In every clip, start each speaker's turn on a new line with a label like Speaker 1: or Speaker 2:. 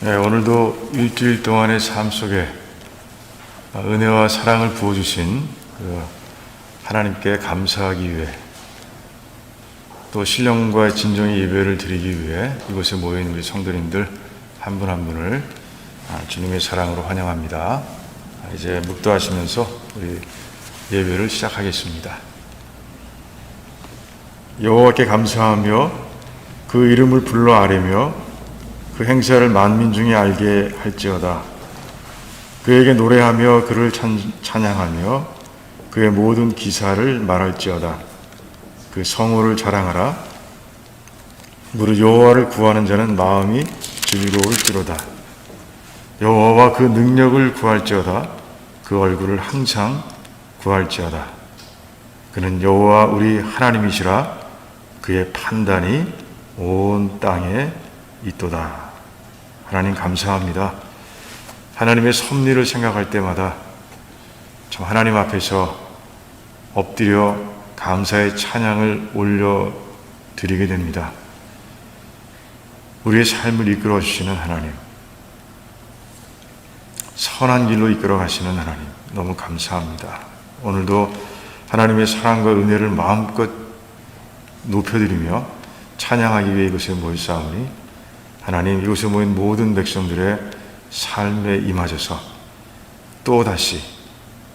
Speaker 1: 네, 오늘도 일주일 동안의 삶 속에 은혜와 사랑을 부어주신 하나님께 감사하기 위해 또 신령과 진정의 예배를 드리기 위해 이곳에 모여있는 우리 성도님들 한 분 한 분을 주님의 사랑으로 환영합니다. 이제 묵도하시면서 우리 예배를 시작하겠습니다. 여호와께 감사하며 그 이름을 불러 아뢰며 그 행사를 만민 중에 알게 할지어다. 그에게 노래하며 그를 찬양하며 그의 모든 기사를 말할지어다. 그 성호를 자랑하라. 무릇 여호와를 구하는 자는 마음이 즐거울지로다. 여호와와 그 능력을 구할지어다. 그 얼굴을 항상 구할지어다. 그는 여호와 우리 하나님이시라. 그의 판단이 온 땅에 있도다. 하나님 감사합니다. 하나님의 섭리를 생각할 때마다 참 하나님 앞에서 엎드려 감사의 찬양을 올려드리게 됩니다. 우리의 삶을 이끌어 주시는 하나님, 선한 길로 이끌어 가시는 하나님, 너무 감사합니다. 오늘도 하나님의 사랑과 은혜를 마음껏 높여드리며 찬양하기 위해 이곳에 모였사오니 하나님, 이곳에 모인 모든 백성들의 삶에 임하셔서 또다시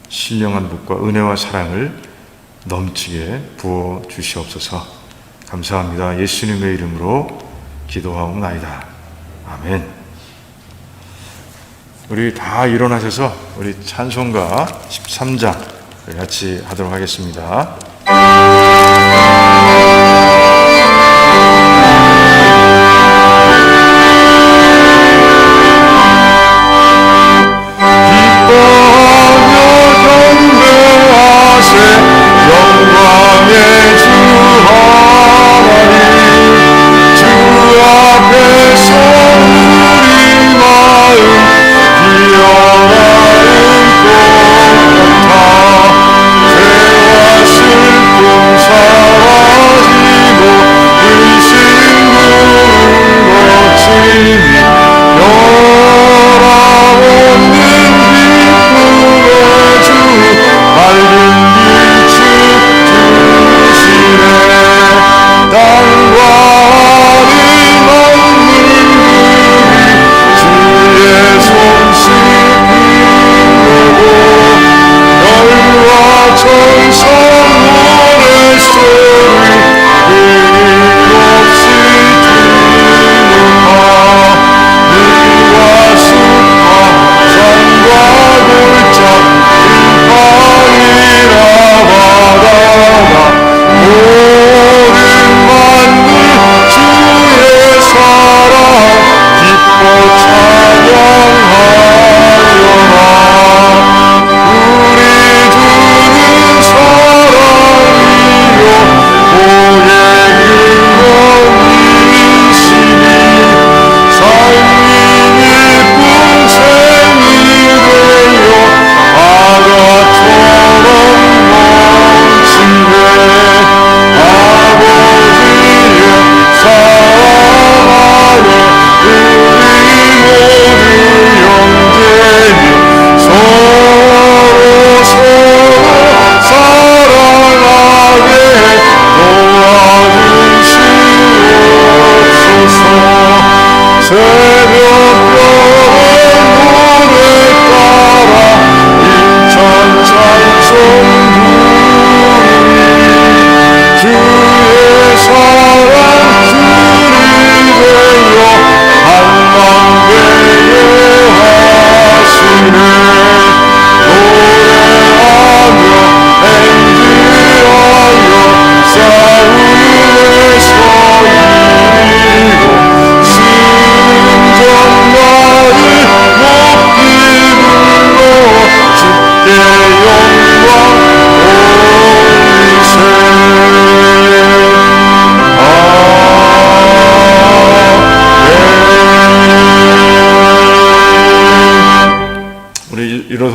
Speaker 1: 신령한 복과 은혜와 사랑을 넘치게 부어 주시옵소서. 감사합니다. 예수님의 이름으로 기도하옵나이다. 아멘. 우리 다 일어나셔서 우리 찬송가 13장 같이 하도록 하겠습니다.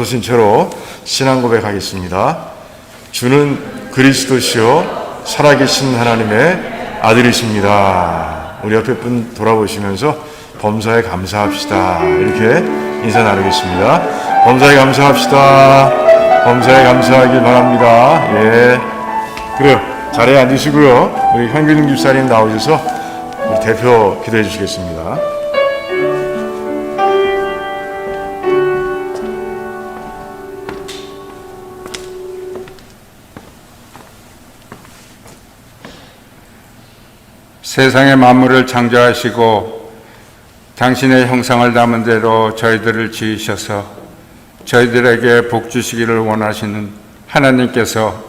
Speaker 1: 일어서신 채로 신앙 고백하겠습니다. 주는 그리스도시요 살아계신 하나님의 아들이십니다. 우리 옆에 분 돌아보시면서 범사에 감사합시다. 이렇게 인사 나누겠습니다. 범사에 감사합시다. 범사에 감사하길 바랍니다. 예. 그래요. 자리에 앉으시고요. 우리 현균 집사님 나오셔서 우리 대표 기도해 주시겠습니다.
Speaker 2: 세상의 만물을 창조하시고 당신의 형상을 담은 대로 저희들을 지으셔서 저희들에게 복 주시기를 원하시는 하나님께서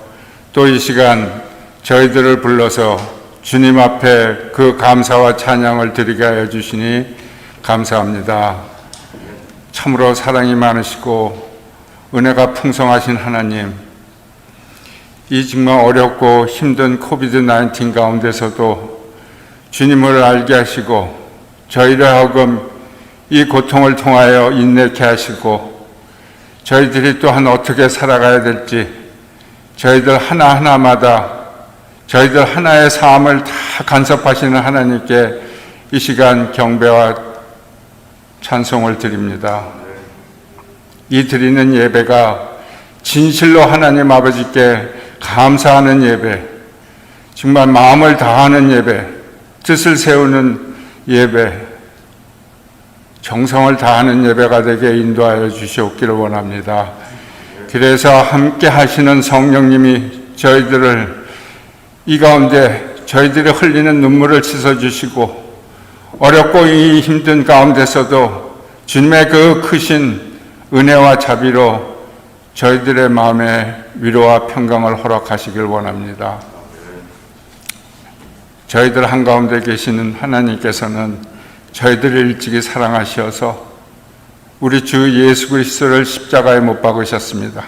Speaker 2: 또 이 시간 저희들을 불러서 주님 앞에 그 감사와 찬양을 드리게 하여 주시니 감사합니다. 참으로 사랑이 많으시고 은혜가 풍성하신 하나님, 이 정말 어렵고 힘든 코비드-19 가운데서도 주님을 알게 하시고 저희를 하여금 이 고통을 통하여 인내케 하시고 저희들이 또한 어떻게 살아가야 될지 저희들 하나하나마다 저희들 하나의 삶을 다 간섭하시는 하나님께 이 시간 경배와 찬송을 드립니다. 이 드리는 예배가 진실로 하나님 아버지께 감사하는 예배, 정말 마음을 다하는 예배, 뜻을 세우는 예배, 정성을 다하는 예배가 되게 인도하여 주시옵기를 원합니다. 그래서 함께 하시는 성령님이 저희들을 이 가운데 저희들이 흘리는 눈물을 씻어주시고 어렵고 이 힘든 가운데서도 주님의 그 크신 은혜와 자비로 저희들의 마음에 위로와 평강을 허락하시길 원합니다. 저희들 한가운데 계시는 하나님께서는 저희들을 일찍이 사랑하셔서 우리 주 예수 그리스도를 십자가에 못 박으셨습니다.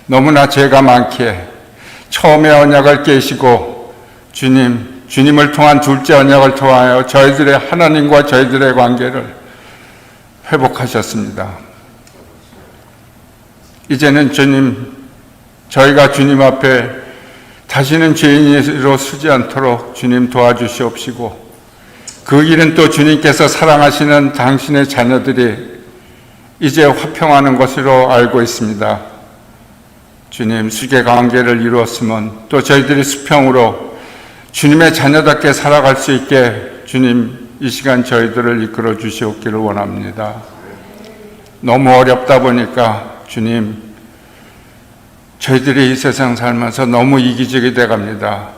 Speaker 2: 너무나 죄가 많기에 처음의 언약을 깨시고 주님을 통한 둘째 언약을 통하여 저희들의 하나님과 저희들의 관계를 회복하셨습니다. 이제는 저희가 주님 앞에 다시는 죄인으로 서지 않도록 주님 도와주시옵시고 그 길은 또 주님께서 사랑하시는 당신의 자녀들이 이제 화평하는 것으로 알고 있습니다. 주님, 수계 관계를 이루었으면 또 저희들이 수평으로 주님의 자녀답게 살아갈 수 있게 주님 이 시간 저희들을 이끌어 주시옵기를 원합니다. 너무 어렵다 보니까 주님, 저희들이 이 세상 살면서 너무 이기적이 돼갑니다.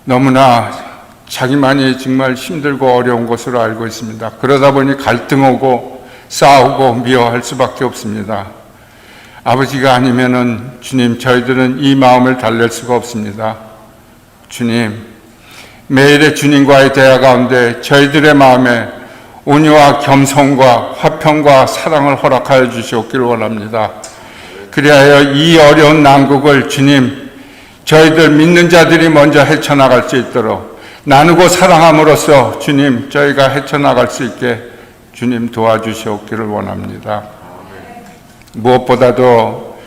Speaker 2: 너무나 자기만이 정말 힘들고 어려운 것으로 알고 있습니다. 그러다 보니 갈등하고 싸우고 미워할 수밖에 없습니다. 아버지가 아니면은 주님, 저희들은 이 마음을 달랠 수가 없습니다. 주님, 매일의 주님과의 대화 가운데 저희들의 마음에 온유와 겸손과 화평과 사랑을 허락하여 주시옵기를 원합니다. 그리하여 이 어려운 난국을 주님, 저희들 믿는 자들이 먼저 헤쳐나갈 수 있도록 나누고 사랑함으로써 주님, 저희가 헤쳐나갈 수 있게 주님 도와주시옵기를 원합니다. 무엇보다도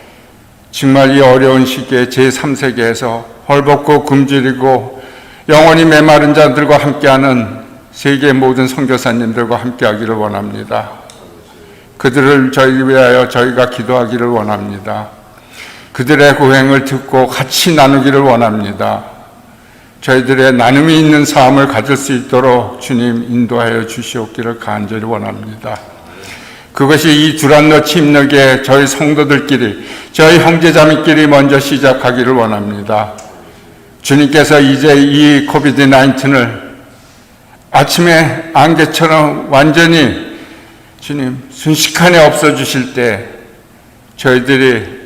Speaker 2: 정말 이 어려운 시기에 제3세계에서 헐벗고 굶주리고 영원히 메마른 자들과 함께하는 세계 모든 선교사님들과 함께하기를 원합니다. 그들을 저희 위하여 저희가 기도하기를 원합니다. 그들의 고행을 듣고 같이 나누기를 원합니다. 저희들의 나눔이 있는 삶을 가질 수 있도록 주님 인도하여 주시옵기를 간절히 원합니다. 그것이 이 두란노치 힘들게 저희 성도들끼리, 저희 형제자매끼리 먼저 시작하기를 원합니다. 주님께서 이제 이 코비드-19을 아침에 안개처럼 완전히 주님 순식간에 없어주실 때 저희들이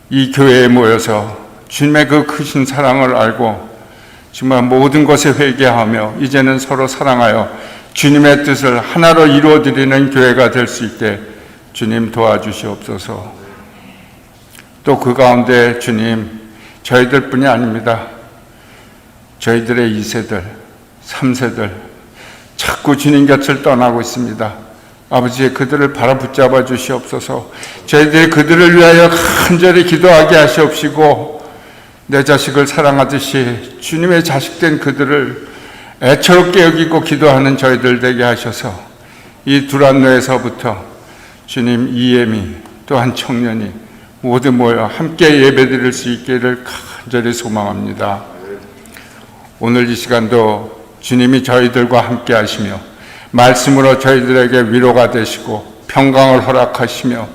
Speaker 2: 이 교회에 모여서 주님의 그 크신 사랑을 알고 정말 모든 것에 회개하며 이제는 서로 사랑하여 주님의 뜻을 하나로 이루어드리는 교회가 될 수 있게 주님 도와주시옵소서. 또 그 가운데 주님, 저희들뿐이 아닙니다. 저희들의 2세들, 3세들 자꾸 주님 곁을 떠나고 있습니다. 아버지, 그들을 바라붙잡아 주시옵소서. 저희들이 그들을 위하여 간절히 기도하게 하시옵시고 내 자식을 사랑하듯이 주님의 자식된 그들을 애처롭게 여기고 기도하는 저희들 되게 하셔서 이 두란노에서부터 주님 이엠이 또한 청년이 모두 모여 함께 예배드릴 수 있기를 간절히 소망합니다. 오늘 이 시간도 주님이 저희들과 함께 하시며 말씀으로 저희들에게 위로가 되시고 평강을 허락하시며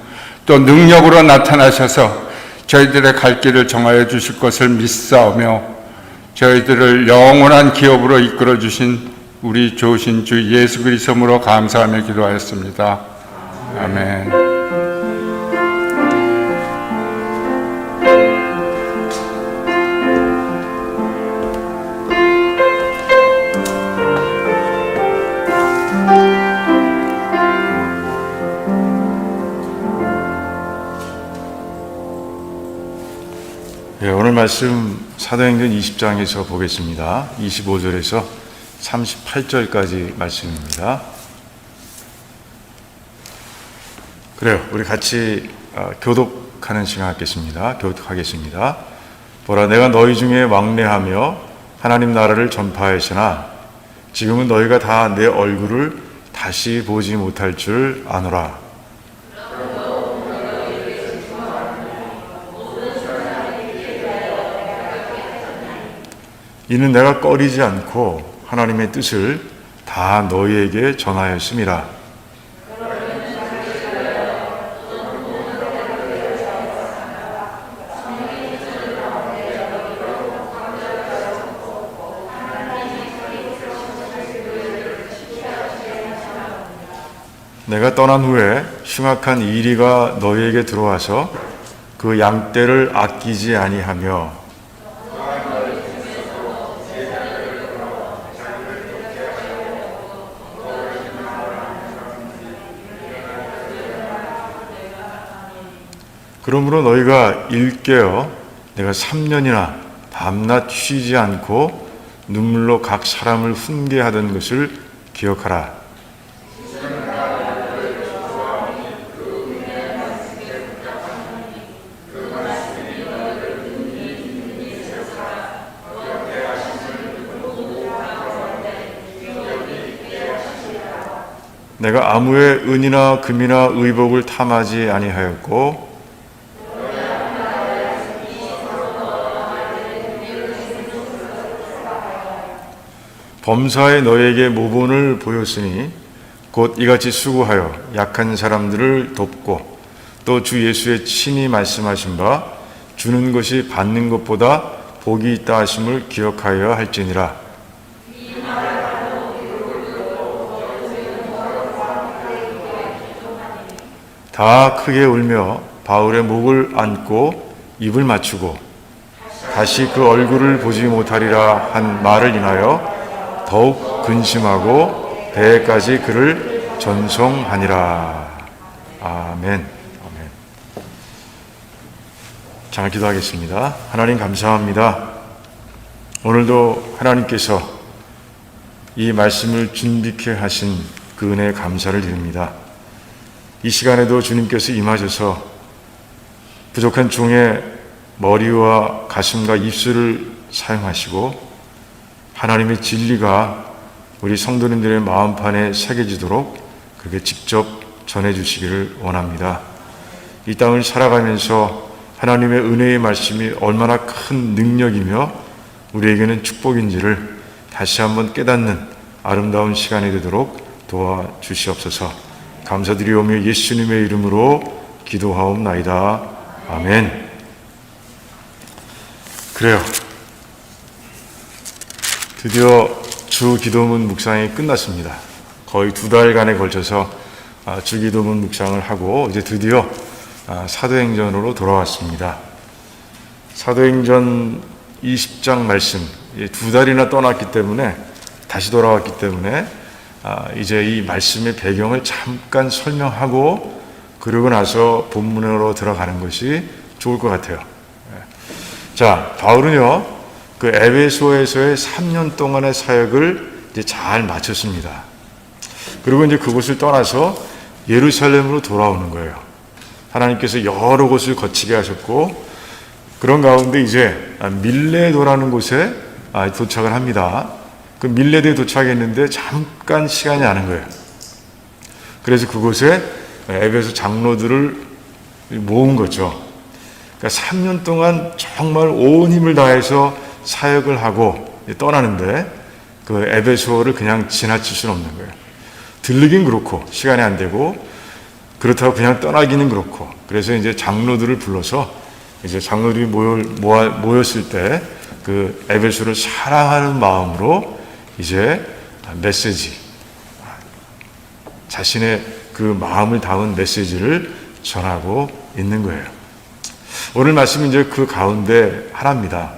Speaker 2: 또 능력으로 나타나셔서 저희들의 갈 길을 정하여 주실 것을 믿사오며 저희들을 영원한 기업으로 이끌어 주신 우리 좋으신 주 예수 그리스도로 감사하며 기도하였습니다. 아멘.
Speaker 1: 네, 오늘 말씀 사도행전 20장에서 보겠습니다. 25절에서 38절까지 말씀입니다. 그래요. 우리 같이 교독하는 시간 갖겠습니다. 교독하겠습니다. 보라, 내가 너희 중에 왕래하며 하나님 나라를 전파하였으나 지금은 너희가 다 내 얼굴을 다시 보지 못할 줄 아노라. 이는 내가 꺼리지 않고 하나님의 뜻을 다 너희에게 전하였음이라. 내가 떠난 후에 흉악한 이리가 너희에게 들어와서 그 양떼를 아끼지 아니하며 그러므로 너희가 일깨어 내가 3년이나 밤낮 쉬지 않고 눈물로 각 사람을 훈계하던 것을 기억하라. 내가 아무의 은이나 금이나 의복을 탐하지 아니하였고 범사에 너에게 모본을 보였으니 곧 이같이 수고하여 약한 사람들을 돕고 또 주 예수의 친히 말씀하신 바 주는 것이 받는 것보다 복이 있다 하심을 기억하여 할지니라. 다 크게 울며 바울의 목을 안고 입을 맞추고 다시 그 얼굴을 보지 못하리라 한 말을 인하여 더욱 근심하고 배에까지 그를 전송하니라. 아멘. 아멘. 자, 기도하겠습니다. 하나님 감사합니다. 오늘도 하나님께서 이 말씀을 준비케 하신 그 은혜에 감사를 드립니다. 이 시간에도 주님께서 임하셔서 부족한 종의 머리와 가슴과 입술을 사용하시고 하나님의 진리가 우리 성도님들의 마음판에 새겨지도록 그렇게 직접 전해주시기를 원합니다. 이 땅을 살아가면서 하나님의 은혜의 말씀이 얼마나 큰 능력이며 우리에게는 축복인지를 다시 한번 깨닫는 아름다운 시간이 되도록 도와주시옵소서. 감사드리오며 예수님의 이름으로 기도하옵나이다. 아멘. 그래요. 드디어 주 기도문 묵상이 끝났습니다. 거의 2달간에 걸쳐서 주 기도문 묵상을 하고 이제 드디어 사도행전으로 돌아왔습니다. 사도행전 20장 말씀, 2달이나 떠났기 때문에 다시 돌아왔기 때문에 이제 이 말씀의 배경을 잠깐 설명하고 그러고 나서 본문으로 들어가는 것이 좋을 것 같아요. 자, 바울은요, 그 에베소에서의 3년 동안의 사역을 이제 잘 마쳤습니다. 그리고 이제 그곳을 떠나서 예루살렘으로 돌아오는 거예요. 하나님께서 여러 곳을 거치게 하셨고, 그런 가운데 이제 밀레도라는 곳에 도착을 합니다. 그 밀레드에 도착했는데 잠깐 시간이 나는 거예요. 그래서 그곳에 에베소 장로들을 모은 거죠. 그러니까 3년 동안 정말 온 힘을 다해서 사역을 하고 떠나는데 그 에베소를 그냥 지나칠 수는 없는 거예요. 들르긴 그렇고 시간이 안 되고 그렇다고 그냥 떠나기는 그렇고 그래서 이제 장로들을 불러서 이제 장로들이 모였을 때 그 에베소를 사랑하는 마음으로 이제 메시지, 자신의 그 마음을 담은 메시지를 전하고 있는 거예요. 오늘 말씀은 이제 그 가운데 하나입니다.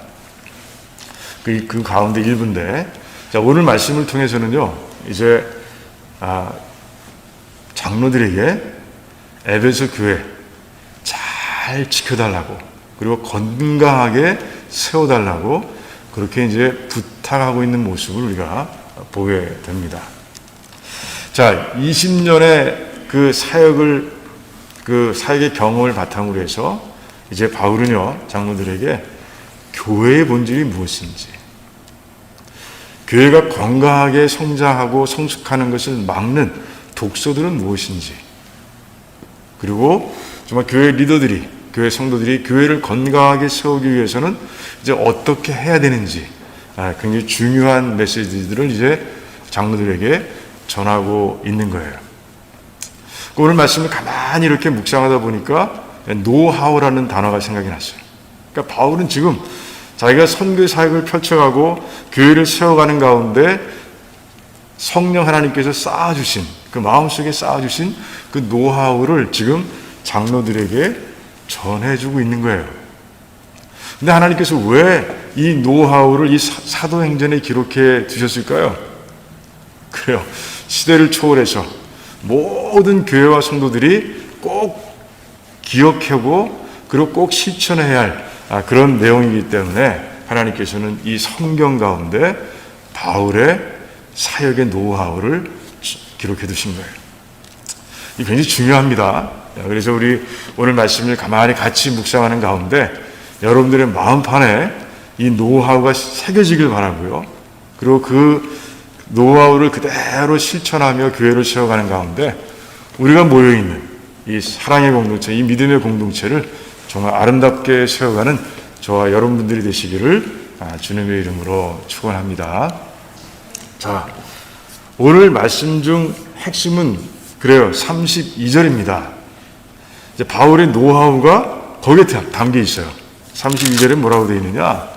Speaker 1: 그 가운데 일부인데, 자, 오늘 말씀을 통해서는요, 이제 장로들에게 에베소 교회 잘 지켜달라고, 그리고 건강하게 세워달라고 그렇게 이제 부탁하고 있는 모습을 우리가 보게 됩니다. 자, 20년의 그 사역의 경험을 바탕으로 해서 이제 바울은요, 장로들에게 교회의 본질이 무엇인지, 교회가 건강하게 성장하고 성숙하는 것을 막는 독소들은 무엇인지, 그리고 정말 교회 리더들이, 교회 성도들이 교회를 건강하게 세우기 위해서는 이제 어떻게 해야 되는지, 굉장히 중요한 메시지들을 이제 장로들에게 전하고 있는 거예요. 오늘 말씀을 가만히 이렇게 묵상하다 보니까 노하우라는 단어가 생각이 났어요. 그러니까 바울은 지금 자기가 선교 사역을 펼쳐가고 교회를 세워가는 가운데 성령 하나님께서 쌓아주신, 그 마음속에 쌓아주신 그 노하우를 지금 장로들에게 전해주고 있는 거예요. 근데 하나님께서 왜 이 노하우를 이 사도행전에 기록해 두셨을까요? 그래요. 시대를 초월해서 모든 교회와 성도들이 꼭 기억하고 그리고 꼭 실천해야 할 그런 내용이기 때문에 하나님께서는 이 성경 가운데 바울의 사역의 노하우를 기록해 두신 거예요. 이 굉장히 중요합니다. 그래서 우리 오늘 말씀을 가만히 같이 묵상하는 가운데 여러분들의 마음판에 이 노하우가 새겨지길 바라고요. 그리고 그 노하우를 그대로 실천하며 교회를 세워가는 가운데 우리가 모여있는 이 사랑의 공동체, 이 믿음의 공동체를 정말 아름답게 세워가는 저와 여러분들이 되시기를 주님의 이름으로 축원합니다. 자, 오늘 말씀 중 핵심은 그래요. 32절입니다. 이제 바울의 노하우가 거기에 담겨 있어요. 32절에 뭐라고 되어 있느냐?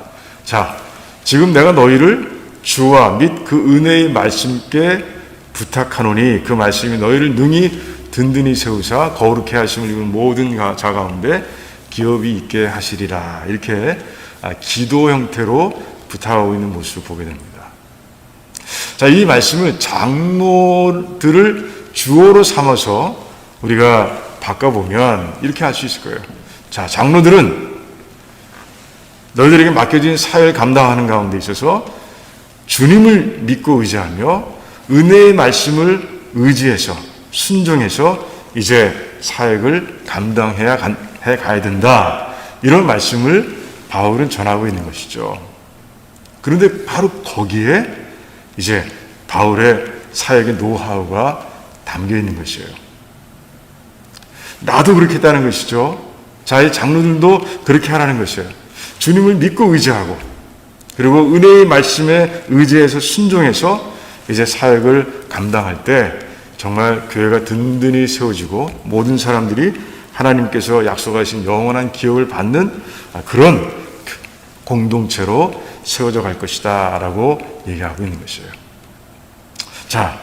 Speaker 1: 자, 지금 내가 너희를 주와 및 그 은혜의 말씀께 부탁하노니 그 말씀이 너희를 능히 든든히 세우사 거룩해 하심을 입은 모든 자 가운데 기업이 있게 하시리라. 이렇게 기도 형태로 부탁하고 있는 모습을 보게 됩니다. 자, 이 말씀을 장로들을 주어로 삼아서 우리가 바꿔보면 이렇게 할 수 있을 거예요. 자, 장로들은 너희들에게 맡겨진 사역을 감당하는 가운데 있어서 주님을 믿고 의지하며 은혜의 말씀을 의지해서 순종해서 이제 사역을 감당해야 가야 된다. 이런 말씀을 바울은 전하고 있는 것이죠. 그런데 바로 거기에 이제 바울의 사역의 노하우가 담겨 있는 것이에요. 나도 그렇게 했다는 것이죠. 자, 이 장로들도 그렇게 하라는 것이에요. 주님을 믿고 의지하고 그리고 은혜의 말씀에 의지해서 순종해서 이제 사역을 감당할 때 정말 교회가 든든히 세워지고 모든 사람들이 하나님께서 약속하신 영원한 기업을 받는 그런 공동체로 세워져 갈 것이다 라고 얘기하고 있는 것이에요. 자,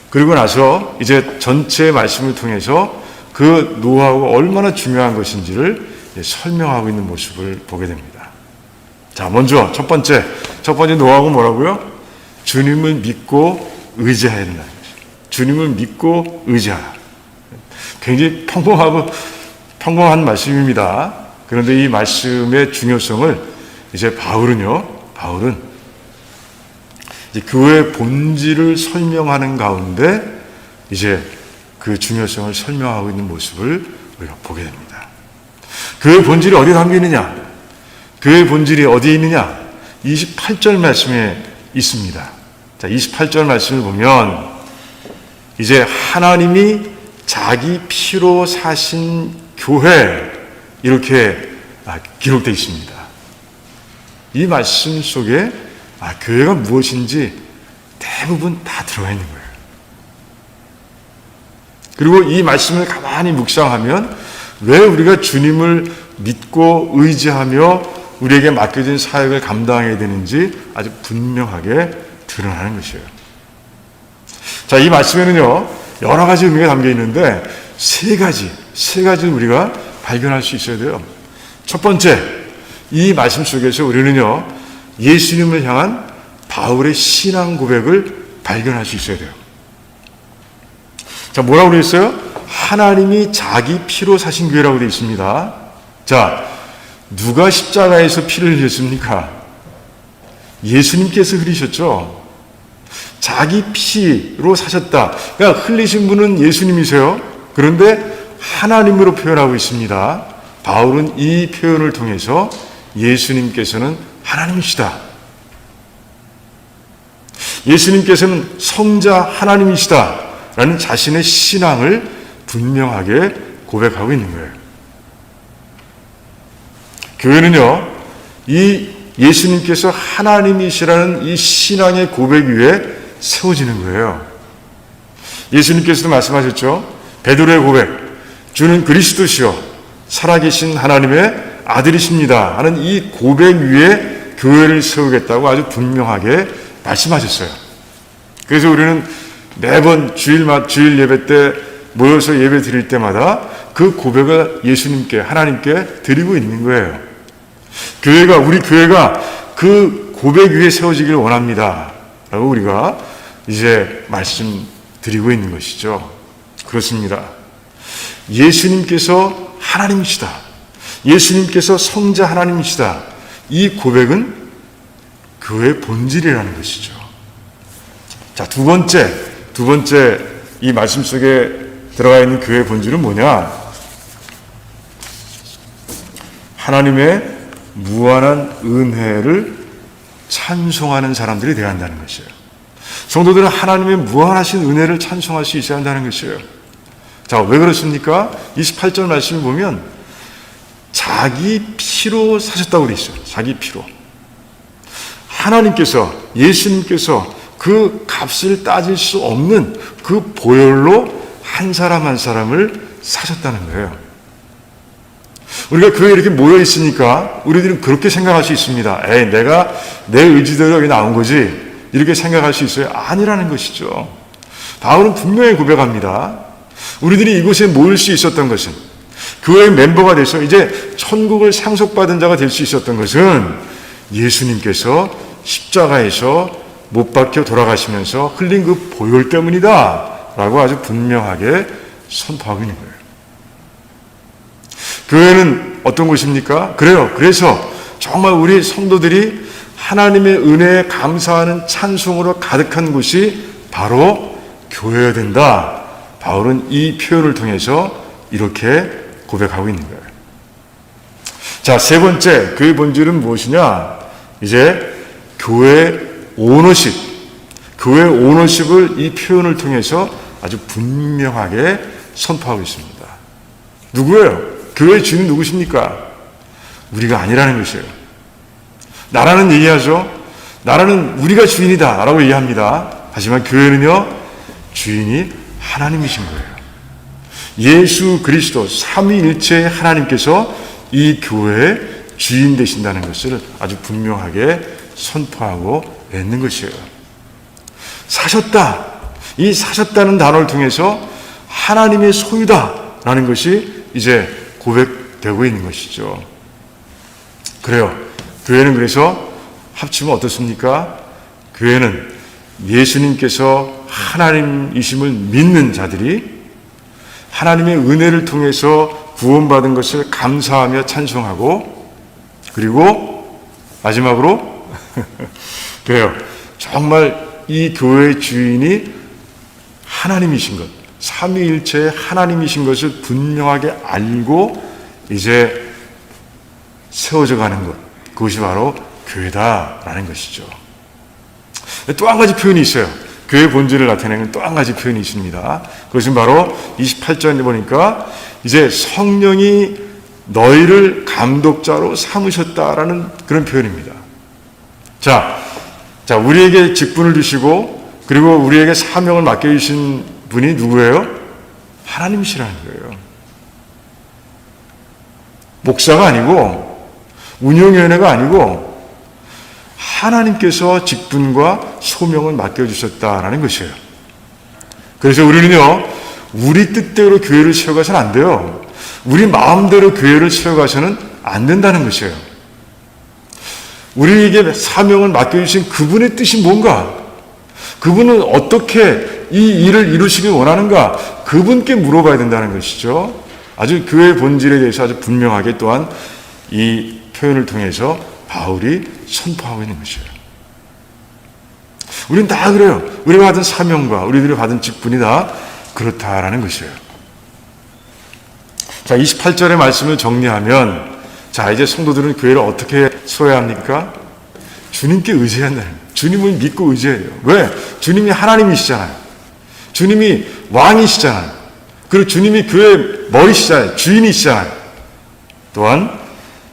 Speaker 1: 그리고 나서 이제 전체 말씀을 통해서 그 노하우가 얼마나 중요한 것인지를 설명하고 있는 모습을 보게 됩니다. 자, 먼저 첫 번째 노하우가 뭐라고요? 주님을 믿고 의지해야 된다는 것이죠. 주님을 믿고 의지하라. 굉장히 평범한 말씀입니다. 그런데 이 말씀의 중요성을 이제 바울은 이제 교회의 본질을 설명하는 가운데 이제 그 중요성을 설명하고 있는 모습을 우리가 보게 됩니다. 교회의 본질이 어디에 담겨 있느냐? 교회의 본질이 어디에 있느냐? 28절 말씀에 있습니다. 자, 28절 말씀을 보면 이제 하나님이 자기 피로 사신 교회 이렇게 기록되어 있습니다. 이 말씀 속에 교회가 무엇인지 대부분 다 들어가 있는 거예요. 그리고 이 말씀을 가만히 묵상하면 왜 우리가 주님을 믿고 의지하며 우리에게 맡겨진 사역을 감당해야 되는지 아주 분명하게 드러나는 것이에요. 자, 이 말씀에는요, 여러 가지 의미가 담겨 있는데 세 가지를 우리가 발견할 수 있어야 돼요. 첫 번째, 이 말씀 속에서 우리는요, 예수님을 향한 바울의 신앙 고백을 발견할 수 있어야 돼요. 자, 뭐라고 되어 있어요? 하나님이 자기 피로 사신 교회라고 되어 있습니다. 자, 누가 십자가에서 피를 흘렸습니까? 예수님께서 흘리셨죠. 자기 피로 사셨다. 그러니까 흘리신 분은 예수님이세요. 그런데 하나님으로 표현하고 있습니다. 바울은 이 표현을 통해서 예수님께서는 하나님이시다, 예수님께서는 성자 하나님이시다 라는 자신의 신앙을 분명하게 고백하고 있는 거예요. 교회는요, 이 예수님께서 하나님이시라는 이 신앙의 고백 위에 세워지는 거예요. 예수님께서도 말씀하셨죠. 베드로의 고백, 주는 그리스도시요 살아계신 하나님의 아들이십니다 하는 이 고백 위에 교회를 세우겠다고 아주 분명하게 말씀하셨어요. 그래서 우리는 매번 주일 예배 때 모여서 예배 드릴 때마다 그 고백을 예수님께, 하나님께 드리고 있는 거예요. 우리 교회가 그 고백 위에 세워지기를 원합니다 라고 우리가 이제 말씀드리고 있는 것이죠. 그렇습니다. 예수님께서 하나님이시다, 예수님께서 성자 하나님이시다, 이 고백은 교회의 본질이라는 것이죠. 자, 두 번째 이 말씀 속에 들어가 있는 교회의 본질은 뭐냐? 하나님의 무한한 은혜를 찬송하는 사람들이 되어야 한다는 것이에요. 성도들은 하나님의 무한하신 은혜를 찬송할 수 있어야 한다는 것이에요. 자, 왜 그렇습니까? 28절 말씀을 보면 자기 피로 사셨다고 되어 있어요. 자기 피로. 하나님께서, 예수님께서 그 값을 따질 수 없는 그 보혈로 한 사람 한 사람을 사셨다는 거예요. 우리가 교회에 이렇게 모여 있으니까 우리들은 그렇게 생각할 수 있습니다. 내가 내 의지대로 여기 나온 거지, 이렇게 생각할 수 있어요. 아니라는 것이죠. 바울은 분명히 고백합니다. 우리들이 이곳에 모일 수 있었던 것은, 교회의 멤버가 돼서 이제 천국을 상속받은 자가 될 수 있었던 것은 예수님께서 십자가에서 못 박혀 돌아가시면서 흘린 그 보혈 때문이다 라고 아주 분명하게 선포하고 있는 거예요. 교회는 어떤 곳입니까? 그래서 정말 우리 성도들이 하나님의 은혜에 감사하는 찬송으로 가득한 곳이 바로 교회여야 된다. 바울은 이 표현을 통해서 이렇게 고백하고 있는 거예요. 자, 세 번째, 교회의 본질은 무엇이냐? 이제 교회 오너십, 교회 오너십을 이 표현을 통해서 아주 분명하게 선포하고 있습니다. 누구예요? 교회의 주인은 누구십니까? 우리가 아니라는 것이에요. 나라는 얘기하죠. 나라는 우리가 주인이다 라고 얘기합니다. 하지만 교회는요, 주인이 하나님이신 거예요. 예수 그리스도 삼위일체의 하나님께서 이 교회의 주인 되신다는 것을 아주 분명하게 선포하고 있는 것이에요. 사셨다. 이 사셨다는 단어를 통해서 하나님의 소유다라는 것이 이제 고백되고 있는 것이죠. 그래요. 교회는 그래서 합치면 어떻습니까? 교회는 예수님께서 하나님이심을 믿는 자들이 하나님의 은혜를 통해서 구원받은 것을 감사하며 찬송하고, 그리고 마지막으로 그래요. 정말 이 교회의 주인이 하나님이신 것, 삼위일체의 하나님이신 것을 분명하게 알고 이제 세워져 가는 것, 그것이 바로 교회다라는 것이죠. 또 한 가지 표현이 있어요. 교회의 본질을 나타내는 또 한 가지 표현이 있습니다. 그것은 바로 28절에 보니까 이제 성령이 너희를 감독자로 삼으셨다라는 그런 표현입니다. 자, 우리에게 직분을 주시고 그리고 우리에게 사명을 맡겨주신 분이 누구예요? 하나님이시라는 거예요. 목사가 아니고 운영위원회가 아니고 하나님께서 직분과 소명을 맡겨주셨다라는 것이에요. 그래서 우리는요, 우리 뜻대로 교회를 세워가서는 안 돼요. 우리 마음대로 교회를 세워가서는 안 된다는 것이에요. 우리에게 사명을 맡겨주신 그분의 뜻이 뭔가, 그분은 어떻게 이 일을 이루시길 원하는가, 그분께 물어봐야 된다는 것이죠. 아주 교회의 본질에 대해서 아주 분명하게 또한 이 표현을 통해서 바울이 선포하고 있는 것이에요. 우리는 다 그래요. 우리가 받은 사명과 우리들이 받은 직분이 다 그렇다라는 것이에요. 자, 28절의 말씀을 정리하면, 자, 이제 성도들은 교회를 어떻게 세워야 합니까? 주님께 의지한다는 거예요. 주님을 믿고 의지해요. 왜? 주님이 하나님이시잖아요. 주님이 왕이시잖아요. 그리고 주님이 교회의 머리시잖아요. 주인이시잖아요. 또한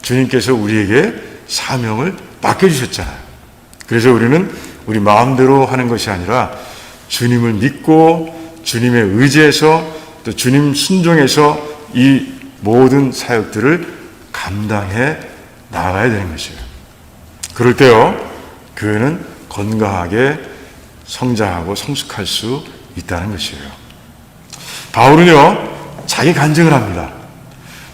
Speaker 1: 주님께서 우리에게 사명을 맡겨주셨잖아요. 그래서 우리는 우리 마음대로 하는 것이 아니라 주님을 믿고 주님의 의지에서 또 주님 순종해서 이 모든 사역들을 감당해 나가야 되는 것이에요. 그럴 때요, 교회는 건강하게 성장하고 성숙할 수 있다는 것이에요. 바울은요, 자기 간증을 합니다.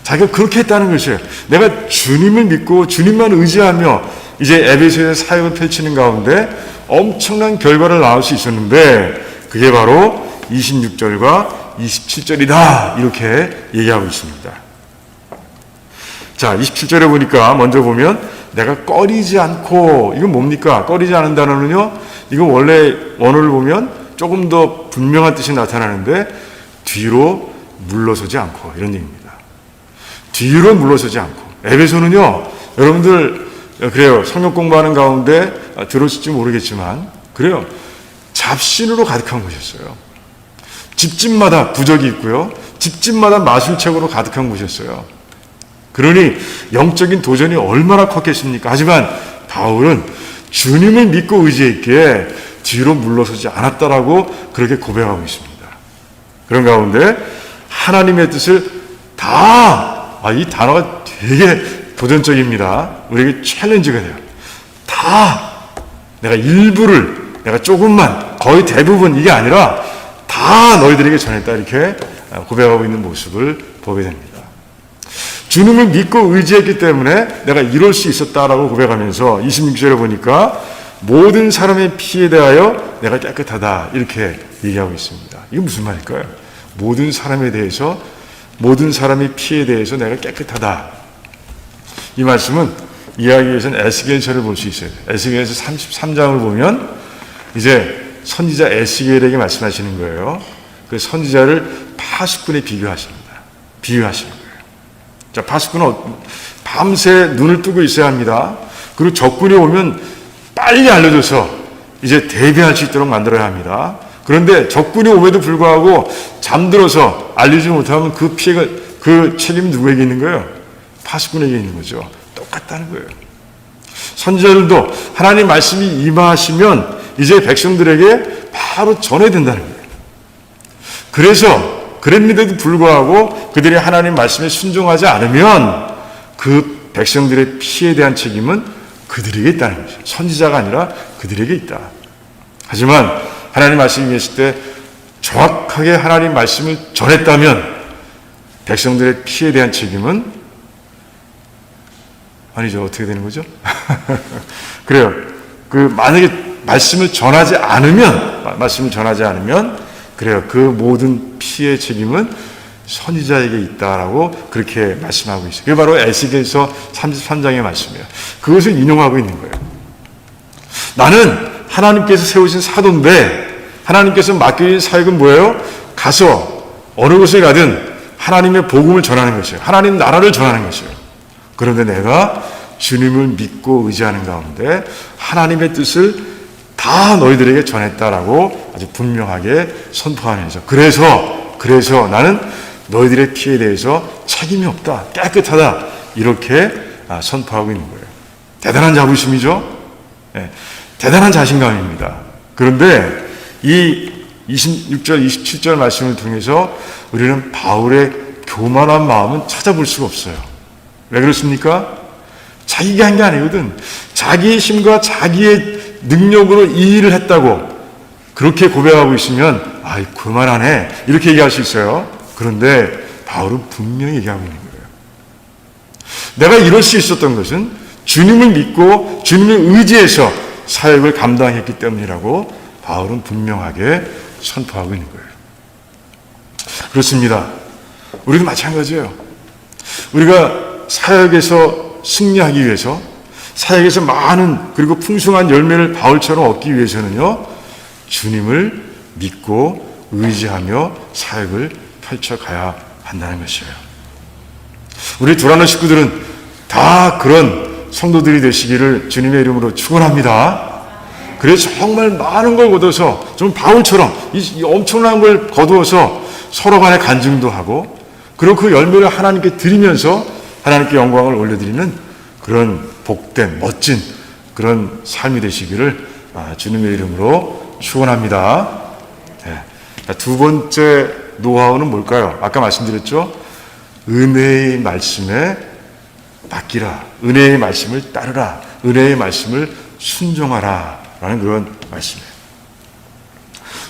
Speaker 1: 자기가 그렇게 했다는 것이에요. 내가 주님을 믿고 주님만 의지하며 이제 에베소에서 사역을 펼치는 가운데 엄청난 결과를 낳을 수 있었는데 그게 바로 26절과 27절이다 이렇게 얘기하고 있습니다. 자, 27절에 보니까 먼저 보면 내가 꺼리지 않고, 이건 뭡니까? 꺼리지 않은 단어는요, 이거 원래 원어를 보면 조금 더 분명한 뜻이 나타나는데 뒤로 물러서지 않고 이런 얘기입니다. 뒤로 물러서지 않고. 에베소는요, 여러분들 그래요, 성경 공부하는 가운데 들었을지 모르겠지만 그래요, 잡신으로 가득한 곳이었어요. 집집마다 부적이 있고요, 집집마다 마술책으로 가득한 곳이었어요. 그러니 영적인 도전이 얼마나 컸겠습니까? 하지만 바울은 주님을 믿고 의지했기에 뒤로 물러서지 않았다라고 그렇게 고백하고 있습니다. 그런 가운데 하나님의 뜻을 이 단어가 되게 도전적입니다. 우리에게 챌린지가 돼요. 내가 일부를, 내가 조금만, 거의 대부분 이게 아니라 다 너희들에게 전했다 이렇게 고백하고 있는 모습을 보게 됩니다. 주님을 믿고 의지했기 때문에 내가 이룰 수 있었다라고 고백하면서 26절에 보니까 모든 사람의 피에 대하여 내가 깨끗하다 이렇게 얘기하고 있습니다. 이게 무슨 말일까요? 모든 사람에 대해서, 모든 사람의 피에 대해서 내가 깨끗하다. 이 말씀은 이해하기 위해서는 에스겔서를 볼 수 있어요. 에스겔서 33장을 보면 이제 선지자 에스겔에게 말씀하시는 거예요. 그 선지자를 파수꾼에 비유하시는 거예요. 자, 파수꾼은 밤새 눈을 뜨고 있어야 합니다. 그리고 적군이 오면 빨리 알려줘서 이제 대비할 수 있도록 만들어야 합니다. 그런데 적군이 오에도 불구하고 잠들어서 알리지 못하면 그 피해가, 그 책임이 누구에게 있는 거예요? 파수꾼에게 있는 거죠. 똑같다는 거예요. 선지자들도 하나님 말씀이 임하시면 이제 백성들에게 바로 전해야 된다는 거예요. 그랬는데도 불구하고 그들이 하나님 말씀에 순종하지 않으면 그 백성들의 피해에 대한 책임은 그들에게 있다는 거죠. 선지자가 아니라 그들에게 있다. 하지만 하나님 말씀이 임했을 때 정확하게 하나님 말씀을 전했다면 백성들의 피해에 대한 책임은 아니죠. 어떻게 되는 거죠? 그래요. 만약에 말씀을 전하지 않으면 그래요. 그 모든 피해 책임은 선지자에게 있다라고 그렇게 말씀하고 있어요. 그게 바로 에스겔서 33장의 말씀이에요. 그것을 인용하고 있는 거예요. 나는 하나님께서 세우신 사도인데 하나님께서 맡겨진 사역은 뭐예요? 가서 어느 곳에 가든 하나님의 복음을 전하는 것이에요. 하나님 나라를 전하는 것이에요. 그런데 내가 주님을 믿고 의지하는 가운데 하나님의 뜻을 다 너희들에게 전했다라고 아주 분명하게 선포하는 거죠. 그래서 나는 너희들의 피에 대해서 책임이 없다, 깨끗하다, 이렇게 선포하고 있는 거예요. 대단한 자부심이죠. 네, 대단한 자신감입니다. 그런데 이 26절, 27절 말씀을 통해서 우리는 바울의 교만한 마음은 찾아볼 수가 없어요. 왜 그렇습니까? 자기가 한 게 아니거든. 자기의 힘과 자기의 능력으로 이 일을 했다고 그렇게 고백하고 있으면 아이 그만하네 이렇게 얘기할 수 있어요. 그런데 바울은 분명히 얘기하고 있는 거예요. 내가 이럴 수 있었던 것은 주님을 믿고 주님을 의지해서 사역을 감당했기 때문이라고 바울은 분명하게 선포하고 있는 거예요. 그렇습니다. 우리도 마찬가지예요. 우리가 사역에서 승리하기 위해서, 사역에서 많은 그리고 풍성한 열매를 바울처럼 얻기 위해서는요, 주님을 믿고 의지하며 사역을 펼쳐가야 한다는 것이에요. 우리 두라노 식구들은 다 그런 성도들이 되시기를 주님의 이름으로 축원합니다. 그래서 정말 많은 걸 거둬서 좀 바울처럼 이 엄청난 걸 거두어서 서로 간에 간증도 하고, 그리고 그 열매를 하나님께 드리면서 하나님께 영광을 올려드리는 그런 복된 멋진 그런 삶이 되시기를 주님의 이름으로 축원합니다. 네. 두 번째 노하우는 뭘까요? 아까 말씀드렸죠. 은혜의 말씀에 맡기라, 은혜의 말씀을 따르라, 은혜의 말씀을 순종하라 라는 그런 말씀이에요.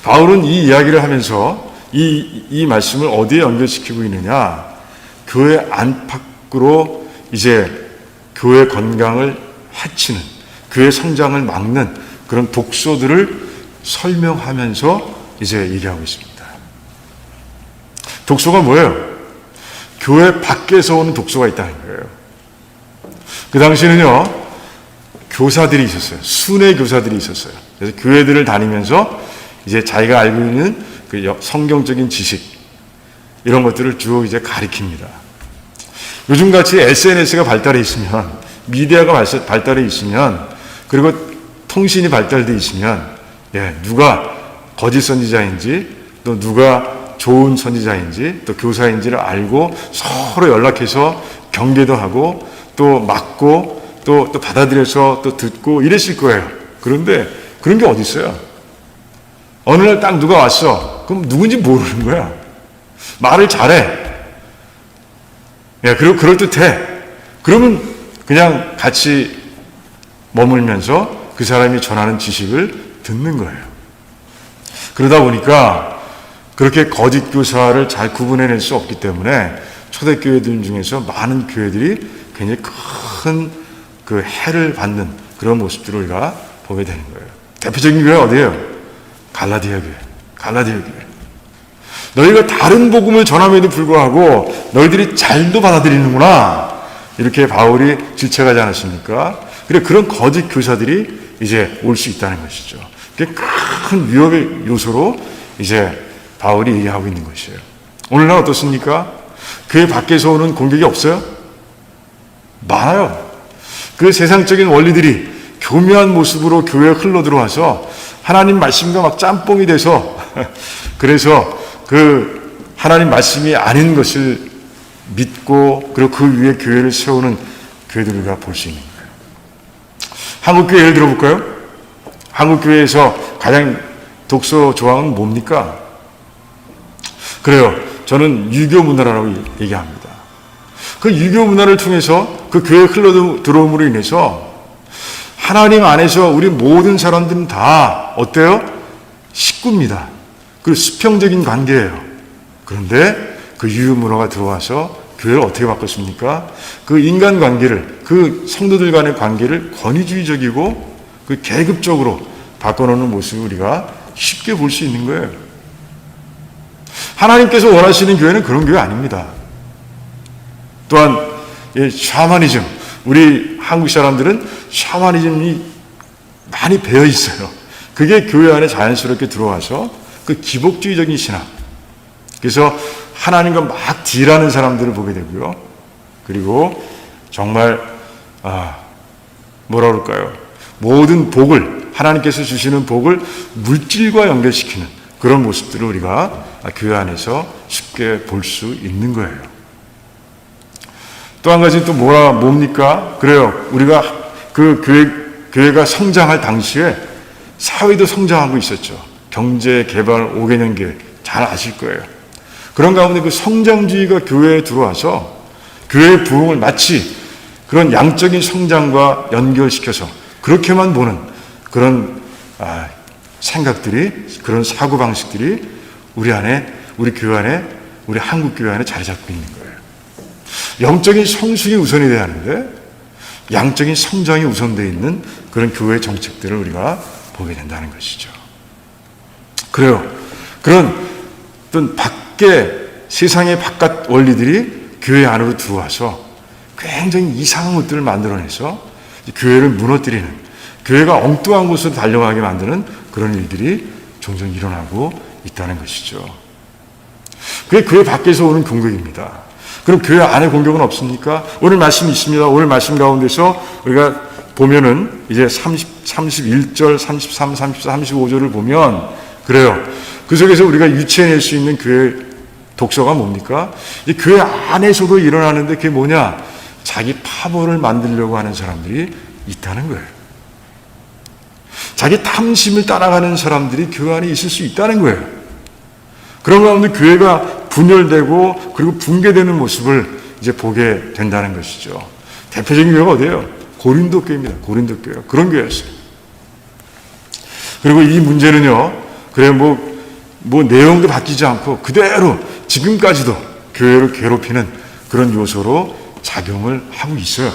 Speaker 1: 바울은 이 이야기를 하면서 이 말씀을 어디에 연결시키고 있느냐, 교회 안팎으로 이제 교회 건강을 해치는, 교회 성장을 막는 그런 독소들을 설명하면서 이제 얘기하고 있습니다. 독소가 뭐예요? 교회 밖에서 오는 독소가 있다는 거예요. 그 당시에는요, 교사들이 있었어요. 순회 교사들이 있었어요. 그래서 교회들을 다니면서 이제 자기가 알고 있는 그 성경적인 지식, 이런 것들을 주로 이제 가리킵니다. 요즘같이 SNS가 발달해 있으면, 미디어가 발달해 있으면, 그리고 통신이 발달돼 있으면, 누가 거짓 선지자인지, 또 누가 좋은 선지자인지, 또 교사인지를 알고 서로 연락해서 경계도 하고, 또 맞고, 또 받아들여서 또 듣고 이랬을 거예요. 그런데 그런 게 어디 있어요? 어느 날 딱 누가 왔어. 그럼 누군지 모르는 거야. 말을 잘해. 그리고 그럴듯해. 그러면 그냥 같이 머물면서 그 사람이 전하는 지식을 듣는 거예요. 그러다 보니까 그렇게 거짓 교사를 잘 구분해낼 수 없기 때문에 초대교회들 중에서 많은 교회들이 굉장히 큰 그 해를 받는 그런 모습들을 우리가 보게 되는 거예요. 대표적인 교회 어디예요? 갈라디아 교회. 너희가 다른 복음을 전함에도 불구하고 너희들이 잘도 받아들이는구나, 이렇게 바울이 질책하지 않았습니까? 그래, 그런 거짓 교사들이 이제 올 수 있다는 것이죠. 그게 큰 위협의 요소로 이제 바울이 얘기하고 있는 것이에요. 오늘날 어떻습니까? 교회 밖에서 오는 공격이 없어요? 많아요. 그 세상적인 원리들이 교묘한 모습으로 교회에 흘러 들어와서 하나님 말씀과 막 짬뽕이 돼서 그래서 그 하나님 말씀이 아닌 것을 믿고, 그리고 그 위에 교회를 세우는 교회들을 우리가 볼 수 있는 거예요. 한국교회 예를 들어볼까요? 한국교회에서 가장 독서 조항은 뭡니까? 그래요. 저는 유교 문화라고 얘기합니다. 그 유교 문화를 통해서 그 교회에 흘러 들어옴으로 인해서 하나님 안에서 우리 모든 사람들은 다 어때요? 식구입니다. 그 수평적인 관계예요. 그런데 그 유교 문화가 들어와서 교회를 어떻게 바꿨습니까? 그 인간 관계를, 그 성도들 간의 관계를 권위주의적이고 그 계급적으로 바꿔놓는 모습을 우리가 쉽게 볼 수 있는 거예요. 하나님께서 원하시는 교회는 그런 교회 아닙니다. 또한 샤머니즘, 우리 한국 사람들은 샤머니즘이 많이 배어 있어요. 그게 교회 안에 자연스럽게 들어와서 그 기복주의적인 신앙, 그래서 하나님과 막 딜하는 사람들을 보게 되고요. 그리고 정말 뭐라 그럴까요? 모든 복을 하나님께서 주시는 복을 물질과 연결시키는 그런 모습들을 우리가 교회 안에서 쉽게 볼 수 있는 거예요. 또 한 가지 또 뭡니까? 그래요. 우리가 그 교회가 성장할 당시에 사회도 성장하고 있었죠. 경제 개발 5개년 계획 잘 아실 거예요. 그런 가운데 그 성장주의가 교회에 들어와서 교회의 부흥을 마치 그런 양적인 성장과 연결시켜서 그렇게만 보는 그런 생각들이, 그런 사고방식들이 우리 안에, 우리 교회 안에, 우리 한국 교회 안에 자리 잡고 있는 거예요. 영적인 성숙이 우선이 돼야 하는데 양적인 성장이 우선되어 있는 그런 교회 정책들을 우리가 보게 된다는 것이죠. 그래요. 그런 어떤 세상의 바깥 원리들이 교회 안으로 들어와서 굉장히 이상한 것들을 만들어내서 교회를 무너뜨리는, 교회가 엉뚱한 곳으로 달려가게 만드는 그런 일들이 종종 일어나고 있다는 것이죠. 그게 교회 밖에서 오는 공격입니다. 그럼 교회 안에 공격은 없습니까? 오늘 말씀이 있습니다. 오늘 말씀 가운데서 우리가 보면은 이제 31절, 33, 34, 35절을 보면 그래요. 그 속에서 우리가 유추해낼 수 있는 교회 독서가 뭡니까? 이 교회 안에서도 일어나는데 그게 뭐냐? 자기 파벌을 만들려고 하는 사람들이 있다는 거예요. 자기 탐심을 따라가는 사람들이 교회 안에 있을 수 있다는 거예요. 그런 가운데 교회가 분열되고 그리고 붕괴되는 모습을 이제 보게 된다는 것이죠. 대표적인 교회가 어디예요? 고린도 교회입니다. 고린도 교회. 그런 교회였어요. 그리고 이 문제는요, 그래 뭐 내용도 바뀌지 않고 그대로 지금까지도 교회를 괴롭히는 그런 요소로 작용을 하고 있어요.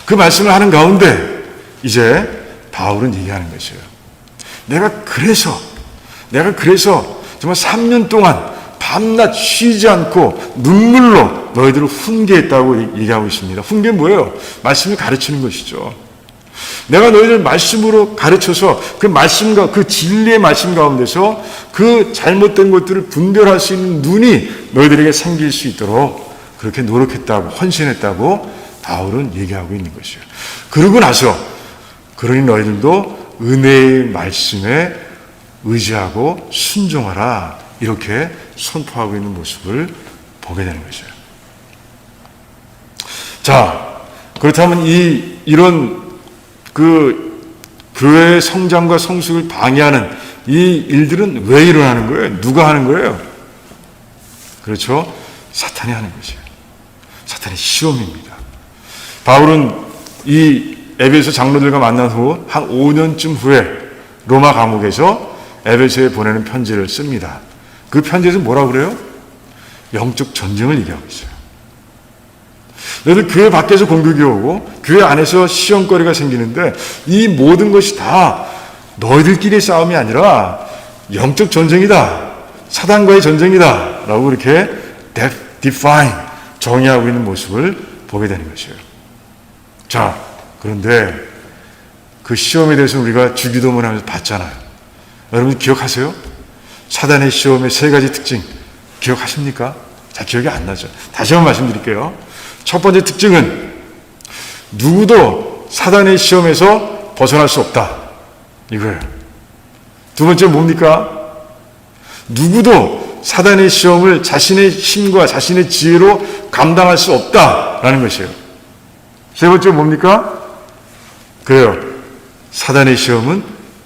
Speaker 1: 그 말씀을 하는 가운데 이제 바울은 얘기하는 것이에요. 내가 그래서 정말 3년 동안 밤낮 쉬지 않고 눈물로 너희들을 훈계했다고 얘기하고 있습니다. 훈계는 뭐예요? 말씀을 가르치는 것이죠. 내가 너희들 말씀으로 가르쳐서 그 말씀과 그 진리의 말씀 가운데서 그 잘못된 것들을 분별할 수 있는 눈이 너희들에게 생길 수 있도록 그렇게 노력했다고, 헌신했다고 바울은 얘기하고 있는 것이에요. 그러고 나서 그러니 너희들도 은혜의 말씀에 의지하고 순종하라, 이렇게 선포하고 있는 모습을 보게 되는 것이에요. 자, 그렇다면 이런 그 교회의 성장과 성숙을 방해하는 이 일들은 왜 일어나는 거예요? 누가 하는 거예요? 그렇죠? 사탄이 하는 것이에요. 사탄의 시험입니다. 바울은 이 에베소 장로들과 만난 후 한 5년쯤 후에 로마 감옥에서 에베소에 보내는 편지를 씁니다. 그 편지에서 뭐라고 그래요? 영적 전쟁을 얘기하고 있어요. 너희들 교회 밖에서 공격이 오고 교회 안에서 시험거리가 생기는데 이 모든 것이 다 너희들끼리의 싸움이 아니라 영적 전쟁이다. 사단과의 전쟁이다. 라고 이렇게 define, 정의하고 있는 모습을 보게 되는 것이에요. 자, 그런데 그 시험에 대해서 우리가 주기도문 하면서 봤잖아요. 여러분 기억하세요? 사단의 시험의 세 가지 특징 기억하십니까? 잘 기억이 안 나죠. 다시 한번 말씀드릴게요. 첫 번째 특징은 누구도 사단의 시험에서 벗어날 수 없다. 이거예요. 두 번째 뭡니까? 누구도 사단의 시험을 자신의 힘과 자신의 지혜로 감당할 수 없다라는 것이에요. 세 번째 뭡니까? 그래요. 사단의 시험은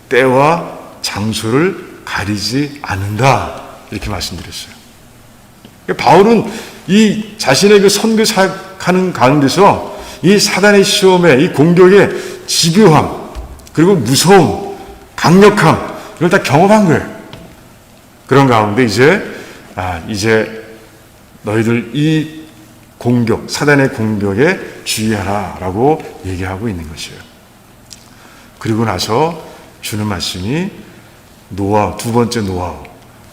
Speaker 1: 때와 장소를 가리지 않는다. 이렇게 말씀드렸어요. 바울은 이 자신의 그 선교 사역하는 가운데서 이 사단의 시험에 이 공격의 집요함 그리고 무서움, 강력함 이걸 다 경험한 거예요. 그런 가운데 이제 너희들 이 공격, 사단의 공격에 주의하라라고 얘기하고 있는 것이에요. 그리고 나서 주는 말씀이 두 번째 노하우,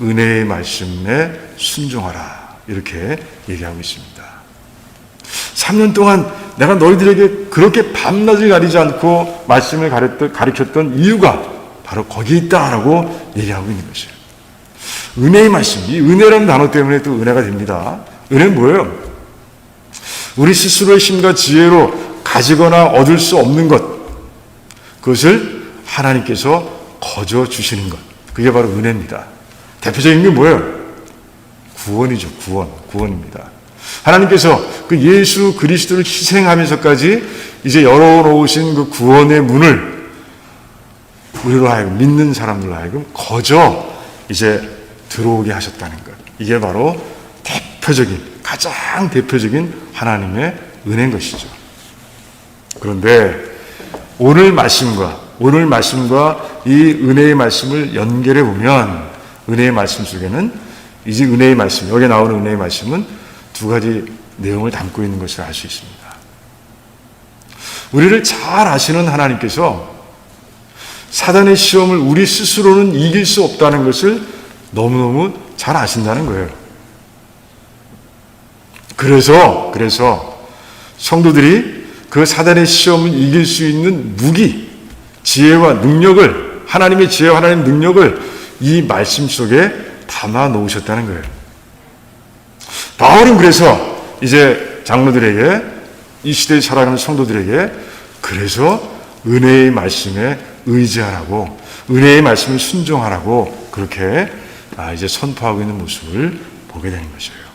Speaker 1: 은혜의 말씀에 순종하라 이렇게 얘기하고 있습니다. 3년 동안 내가 너희들에게 그렇게 밤낮을 가리지 않고 말씀을 가르쳤던 이유가 바로 거기에 있다라고 얘기하고 있는 것이에요. 은혜의 말씀, 이 은혜라는 단어 때문에 또 은혜가 됩니다. 은혜는 뭐예요? 우리 스스로의 힘과 지혜로 가지거나 얻을 수 없는 것, 그것을 하나님께서 거저 주시는 것. 그게 바로 은혜입니다. 대표적인 게 뭐예요? 구원이죠. 구원입니다. 하나님께서 그 예수 그리스도를 희생하면서까지 이제 열어놓으신 그 구원의 문을 우리로 하여금, 믿는 사람들로 하여금 거저 이제 들어오게 하셨다는 것. 이게 바로 가장 대표적인 하나님의 은혜인 것이죠. 그런데 오늘 말씀과 이 은혜의 말씀을 연결해 보면, 은혜의 말씀 속에는 이제 은혜의 말씀, 여기 나오는 은혜의 말씀은 두 가지 내용을 담고 있는 것을 알 수 있습니다. 우리를 잘 아시는 하나님께서 사단의 시험을 우리 스스로는 이길 수 없다는 것을 너무너무 잘 아신다는 거예요. 그래서 성도들이 그 사단의 시험을 이길 수 있는 무기, 지혜와 능력을, 하나님의 지혜와 하나님의 능력을 이 말씀 속에 담아 놓으셨다는 거예요. 바울은 그래서 이제 장로들에게, 이 시대에 살아가는 성도들에게 그래서 은혜의 말씀에 의지하라고, 은혜의 말씀을 순종하라고 그렇게 이제 선포하고 있는 모습을 보게 되는 것이에요.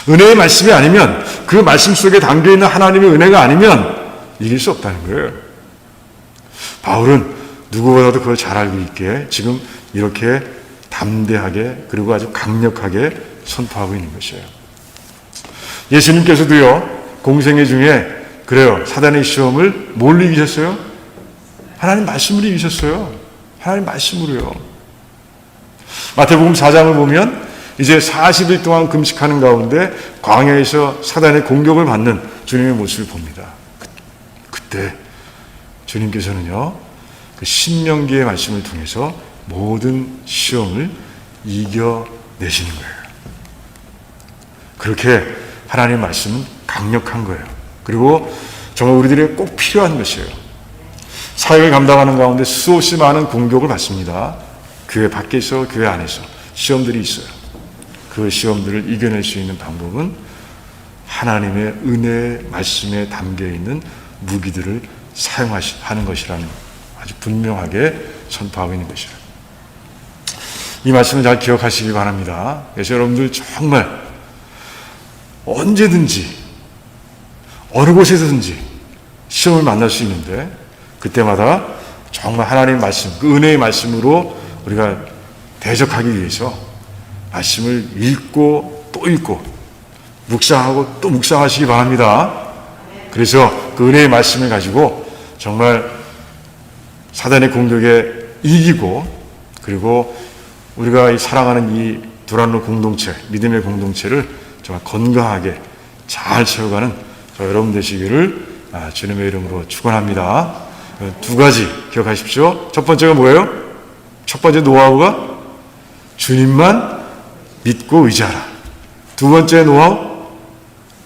Speaker 1: 은혜의 말씀이 아니면, 그 말씀 속에 담겨있는 하나님의 은혜가 아니면 이길 수 없다는 거예요. 바울은 누구보다도 그걸 잘 알고 있기에 지금 이렇게 담대하게 그리고 아주 강력하게 선포하고 있는 것이에요. 예수님께서도요, 공생애 중에 그래요, 사단의 시험을 뭘로 이기셨어요? 하나님 말씀으로 이기셨어요. 하나님 말씀으로요. 마태복음 4장을 보면 이제 40일 동안 금식하는 가운데 광야에서 사단의 공격을 받는 주님의 모습을 봅니다. 그때 주님께서는요, 그 신명기의 말씀을 통해서 모든 시험을 이겨내시는 거예요. 그렇게 하나님의 말씀은 강력한 거예요. 그리고 정말 우리들에게 꼭 필요한 것이에요. 사역을 감당하는 가운데 수없이 많은 공격을 받습니다. 교회 밖에서, 교회 안에서 시험들이 있어요. 그 시험들을 이겨낼 수 있는 방법은 하나님의 은혜의 말씀에 담겨있는 무기들을 사용하는 것이라는, 아주 분명하게 선포하고 있는 것이에요. 이 말씀을 잘 기억하시기 바랍니다. 그래서 여러분들 정말 언제든지 어느 곳에서든지 시험을 만날 수 있는데, 그때마다 정말 하나님의 말씀, 그 은혜의 말씀으로 우리가 대적하기 위해서 말씀을 읽고 또 읽고 묵상하고 또 묵상하시기 바랍니다. 그래서 그 은혜의 말씀을 가지고 정말 사단의 공격에 이기고, 그리고 우리가 사랑하는 이 두란노 공동체, 믿음의 공동체를 정말 건강하게 잘 채워가는 저 여러분 되시기를 주님의 이름으로 축원합니다. 두 가지 기억하십시오. 첫 번째가 뭐예요? 첫 번째 노하우가 주님만 믿고 의지하라. 두 번째 노하우,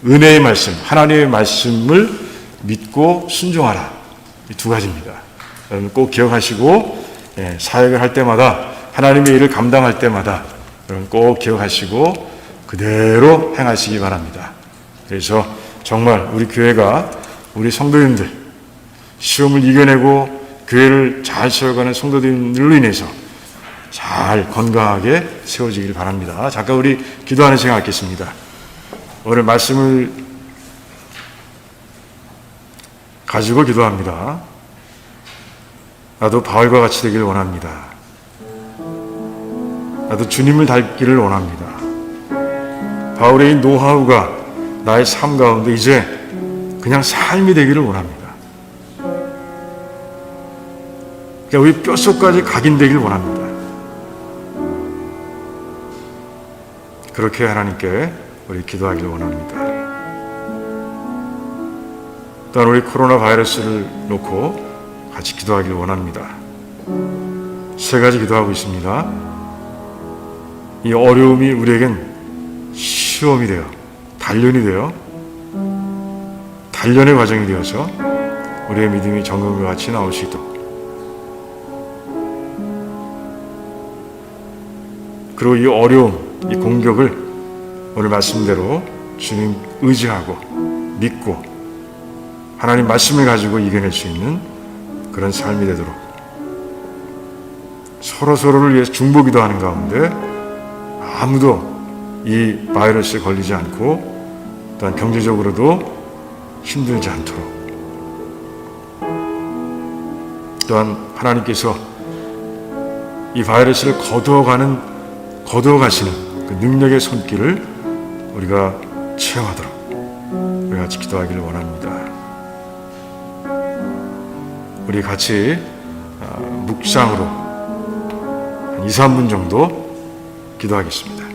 Speaker 1: 은혜의 말씀, 하나님의 말씀을 믿고 순종하라. 이 두 가지입니다. 여러분 꼭 기억하시고, 사역을 할 때마다, 하나님의 일을 감당할 때마다 여러분 꼭 기억하시고 그대로 행하시기 바랍니다. 그래서 정말 우리 교회가, 우리 성도님들, 시험을 이겨내고 교회를 잘 세워가는 성도들로 인해서 잘 건강하게 세워지길 바랍니다. 잠깐 우리 기도하는 시간 갖겠습니다. 오늘 말씀을 가지고 기도합니다. 나도 바울과 같이 되기를 원합니다. 나도 주님을 닮기를 원합니다. 바울의 이 노하우가 나의 삶 가운데 이제 그냥 삶이 되기를 원합니다. 그러니까 우리 뼛속까지 각인되기를 원합니다. 그렇게 하나님께 우리 기도하기를 원합니다. 또한 우리 코로나 바이러스를 놓고 같이 기도하기를 원합니다. 세 가지 기도하고 있습니다. 이 어려움이 우리에겐 시험이 되어, 단련이 되어, 단련의 과정이 되어서 우리의 믿음이 정금과 같이 나올 수 있도록, 그리고 이 어려움, 이 공격을 오늘 말씀대로 주님 의지하고 믿고 하나님 말씀을 가지고 이겨낼 수 있는 그런 삶이 되도록 서로서로를 위해서 중보기도 하는 가운데 아무도 이 바이러스에 걸리지 않고 또한 경제적으로도 힘들지 않도록 또한 하나님께서 이 바이러스를 거두어가시는 그 능력의 손길을 우리가 체험하도록 우리 같이 기도하기를 원합니다. 우리 같이 묵상으로 한 2, 3분 정도 기도하겠습니다.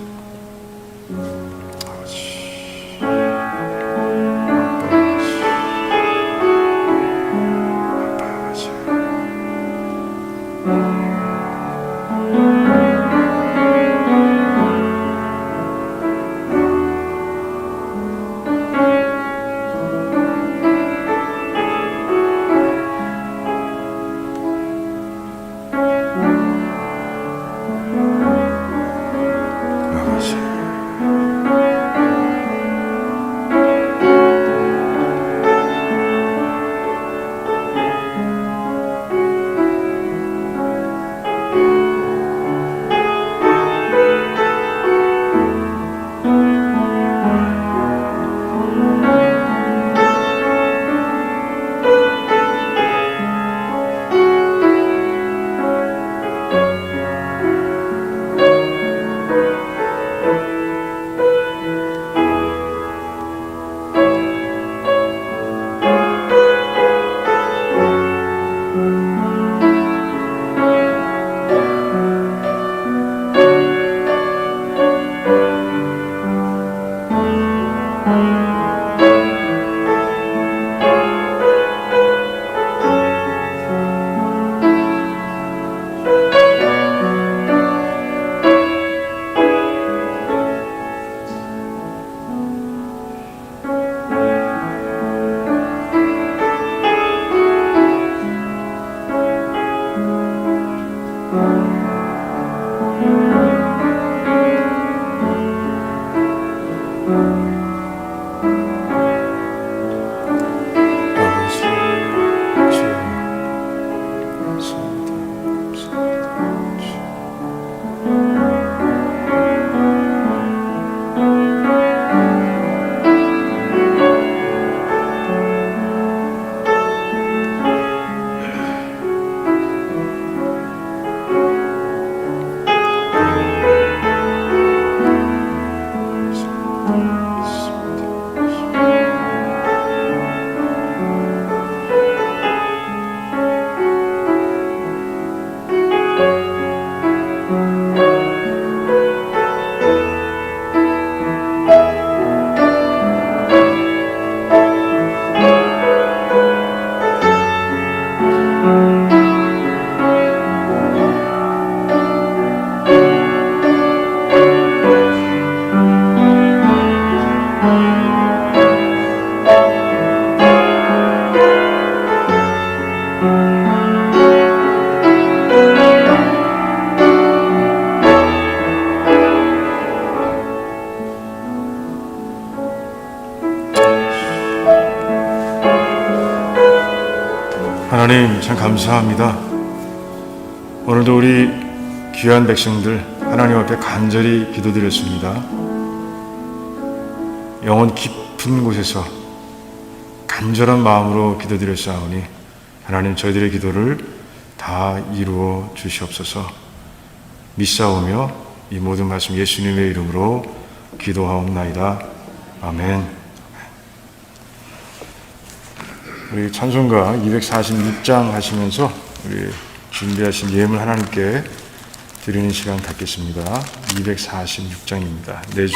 Speaker 1: 하나님 참 감사합니다. 오늘도 우리 귀한 백성들 하나님 앞에 간절히 기도드렸습니다. 영혼 깊은 곳에서 간절한 마음으로 기도드렸사오니 하나님 저희들의 기도를 다 이루어 주시옵소서. 믿사오며 이 모든 말씀 예수님의 이름으로 기도하옵나이다. 아멘. 우리 찬송가 246장 하시면서 우리 준비하신 예물 하나님께 드리는 시간 갖겠습니다. 246장입니다. 내 주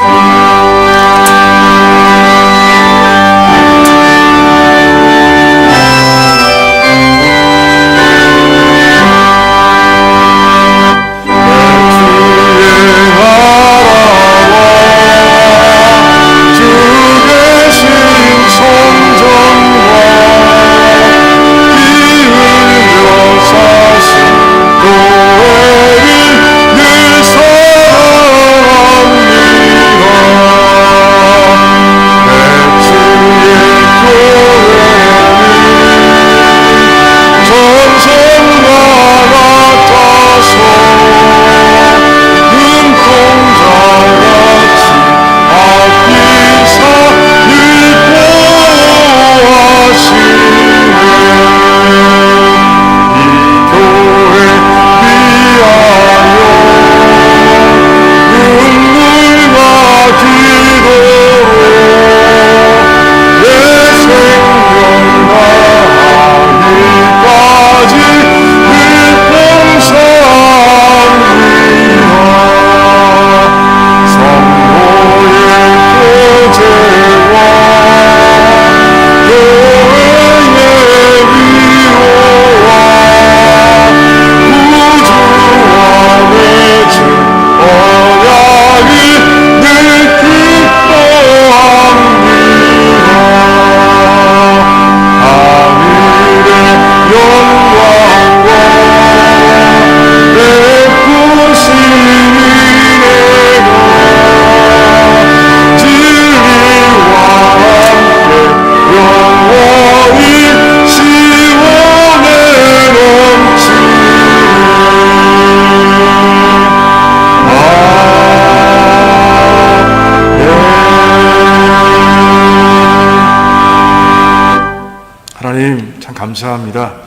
Speaker 1: 감사합니다.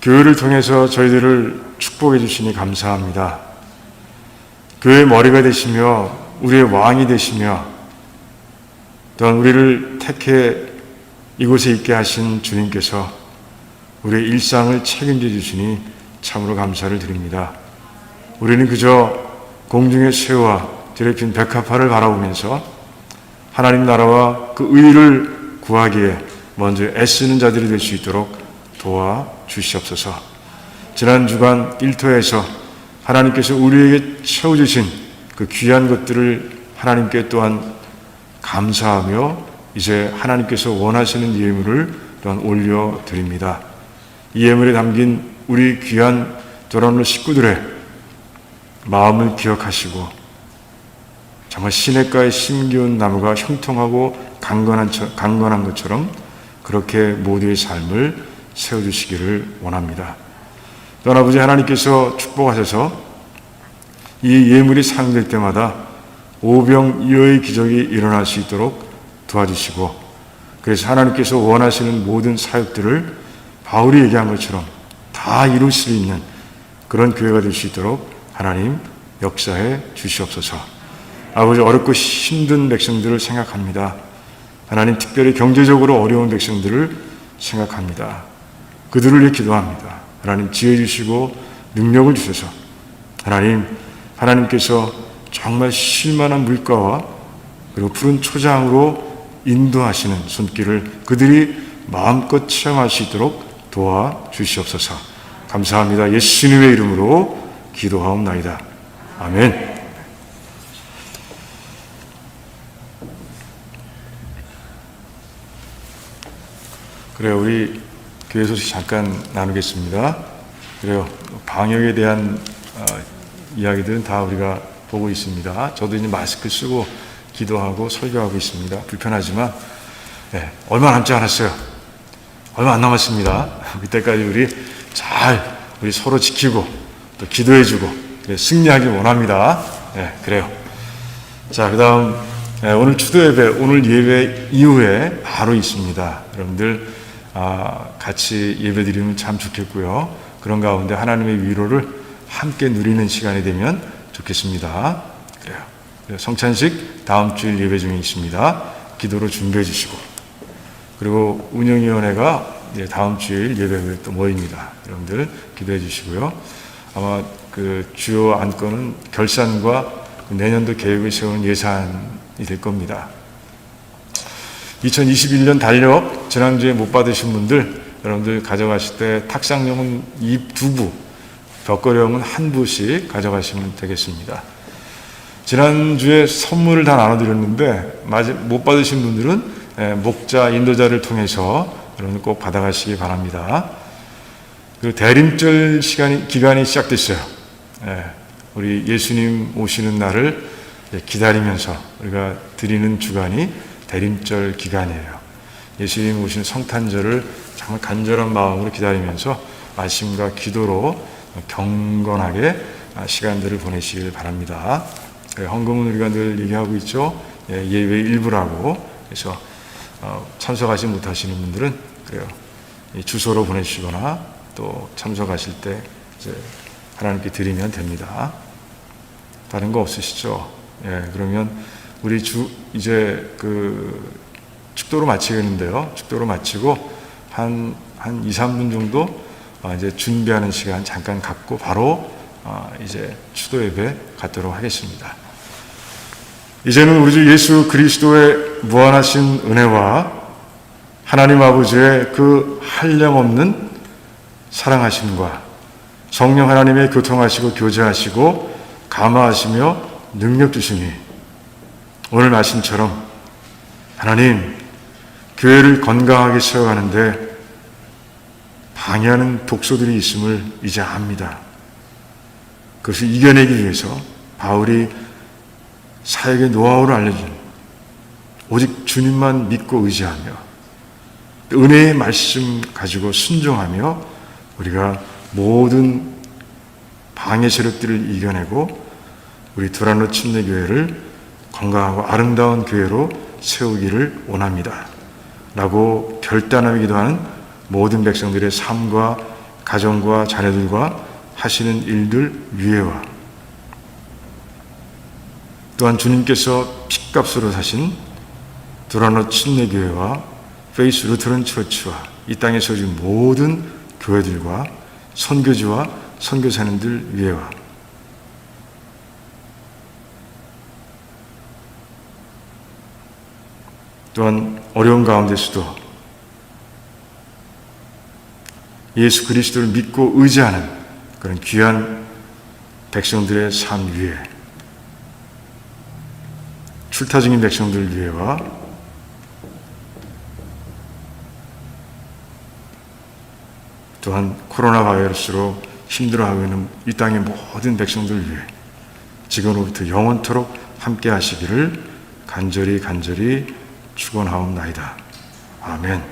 Speaker 1: 교회를 통해서 저희들을 축복해 주시니 감사합니다. 교회의 머리가 되시며 우리의 왕이 되시며 또한 우리를 택해 이곳에 있게 하신 주님께서 우리의 일상을 책임져 주시니 참으로 감사를 드립니다. 우리는 그저 공중의 새와 들에 핀 백합화를 바라보면서 하나님 나라와 그 의를 구하기에 먼저 애쓰는 자들이 될 수 있도록 도와주시옵소서. 지난 주간 일터에서 하나님께서 우리에게 채워주신 그 귀한 것들을 하나님께 또한 감사하며 이제 하나님께서 원하시는 예물을 또한 올려드립니다. 이 예물에 담긴 우리 귀한 도란노 식구들의 마음을 기억하시고 정말 시냇가에 심기운 나무가 형통하고 강건한 것처럼 그렇게 모두의 삶을 세워주시기를 원합니다. 또한 아버지 하나님께서 축복하셔서 이 예물이 사용될 때마다 오병이어의 기적이 일어날 수 있도록 도와주시고 그래서 하나님께서 원하시는 모든 사역들을 바울이 얘기한 것처럼 다 이룰 수 있는 그런 교회가 될 수 있도록 하나님 역사해 주시옵소서. 아버지 어렵고 힘든 백성들을 생각합니다. 하나님 특별히 경제적으로 어려운 백성들을 생각합니다. 그들을 위해 기도합니다. 하나님 지혜 주시고 능력을 주셔서 하나님께서 정말 쉴만한 물가와 그리고 푸른 초장으로 인도하시는 손길을 그들이 마음껏 체험할 수 있도록 도와주시옵소서. 감사합니다. 예수님의 이름으로 기도하옵나이다. 아멘. 그래요. 우리 교회 소식 잠깐 나누겠습니다. 그래요. 방역에 대한 이야기들은 다 우리가 보고 있습니다. 저도 이제 마스크 쓰고 기도하고 설교하고 있습니다. 불편하지만 얼마 남지 않았어요. 얼마 안 남았습니다. 그때까지 우리 서로 지키고 또 기도해주고 승리하길 원합니다. 그래요. 자, 그다음 오늘 추도 예배, 오늘 예배 이후에 바로 있습니다. 여러분들 같이 예배 드리면 참 좋겠고요. 그런 가운데 하나님의 위로를 함께 누리는 시간이 되면 좋겠습니다. 그래요. 성찬식 다음 주일 예배 중에 있습니다. 기도로 준비해 주시고 그리고 운영위원회가 다음 주일 예배 후에 또 모입니다. 여러분들 기도해 주시고요. 아마 그 주요 안건은 결산과 내년도 계획을 세우는 예산이 될 겁니다. 2021년 달력 지난주에 못 받으신 분들 여러분들 가져가실 때 탁상용은 2부, 벽걸이용은 1부씩 가져가시면 되겠습니다. 지난주에 선물을 다 나눠드렸는데 못 받으신 분들은 목자, 인도자를 통해서 여러분 꼭 받아가시기 바랍니다. 그리고 대림절 기간이 시작됐어요. 우리 예수님 오시는 날을 기다리면서 우리가 드리는 주간이 대림절 기간이에요. 예수님 오시는 성탄절을 정말 간절한 마음으로 기다리면서 말씀과 기도로 경건하게 시간들을 보내시길 바랍니다. 헌금은 우리가 늘 얘기하고 있죠. 예배 일부라고. 그래서 참석하지 못하시는 분들은 그래요. 주소로 보내주시거나 또 참석하실 때 이제 하나님께 드리면 됩니다. 다른 거 없으시죠? 그러면 우리 이제 그 축도로 마치겠는데요. 축도로 마치고 한 2, 3분 정도 이제 준비하는 시간 잠깐 갖고 바로 이제 추도 예배 갖도록 하겠습니다. 이제는 우리 주 예수 그리스도의 무한하신 은혜와 하나님 아버지의 그 한량없는 사랑하심과 성령 하나님의 교통하시고 교제하시고 감화하시며 능력 주시니 오늘 말씀처럼 하나님 교회를 건강하게 세워가는데 방해하는 독소들이 있음을 이제 압니다. 그것을 이겨내기 위해서 바울이 사역의 노하우를 알려준 오직 주님만 믿고 의지하며 은혜의 말씀 가지고 순종하며 우리가 모든 방해 세력들을 이겨내고 우리 두란노 침례교회를 건강하고 아름다운 교회로 세우기를 원합니다. 라고 결단하며 기도하는 모든 백성들의 삶과 가정과 자녀들과 하시는 일들 위에와 또한 주님께서 핏값으로 사신 두라노 침례교회와 페이스 루터런 처치와 이 땅에 세워진 모든 교회들과 선교지와 선교사님들 위에와 또한 어려운 가운데서도 예수 그리스도를 믿고 의지하는 그런 귀한 백성들의 삶 위에 출타 중인 백성들 위에와 또한 코로나 바이러스로 힘들어하고 있는 이 땅의 모든 백성들 위해 지금으로부터 영원토록 함께 하시기를 간절히 축원하옵나이다. 아멘.